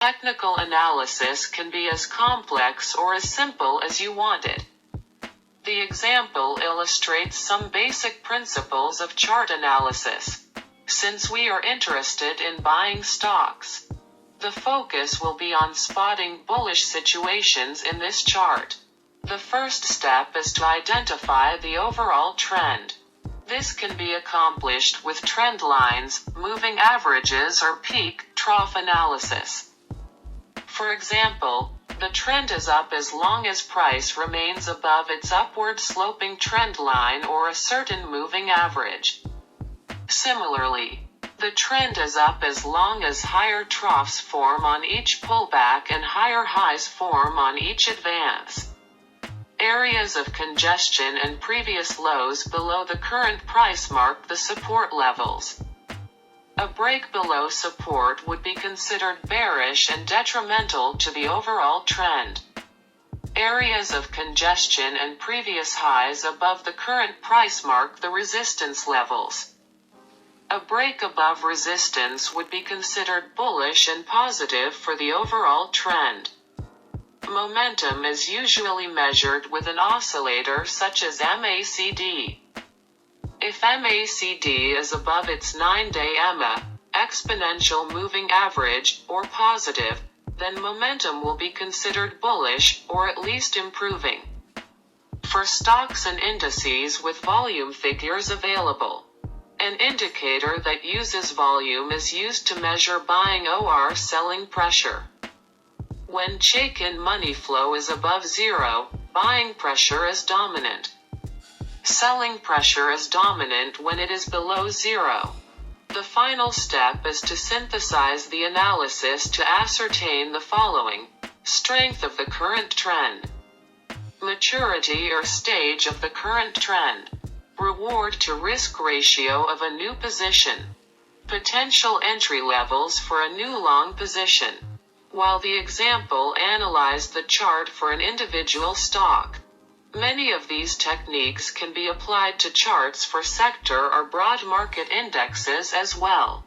technical analysis can be as complex or as simple as you want it. The example illustrates some basic principles of chart analysis. Since we are interested in buying stocks, the focus will be on spotting bullish situations in this chart. The first step is to identify the overall trend. This can be accomplished with trend lines, moving averages, or peak-trough analysis. For example, the trend is up as long as price remains above its upward sloping trend line or a certain moving average. Similarly, the trend is up as long as higher troughs form on each pullback and higher highs form on each advance. Areas of congestion and previous lows below the current price mark the support levels. A break below support would be considered bearish and detrimental to the overall trend. Areas of congestion and previous highs above the current price mark the resistance levels. A break above resistance would be considered bullish and positive for the overall trend. Momentum is usually measured with an oscillator such as MACD. If MACD is above its 9-day EMA, exponential moving average, or positive, then momentum will be considered bullish, or at least improving. For stocks and indices with volume figures available, an indicator that uses volume is used to measure buying or selling pressure. When check-in money flow is above zero, buying pressure is dominant. Selling pressure is dominant when it is below zero. The final step is to synthesize the analysis to ascertain the following: strength of the current trend, maturity or stage of the current trend, reward to risk ratio of a new position, potential entry levels for a new long position. While the example analyzed the chart for an individual stock, many of these techniques can be applied to charts for sector or broad market indexes as well.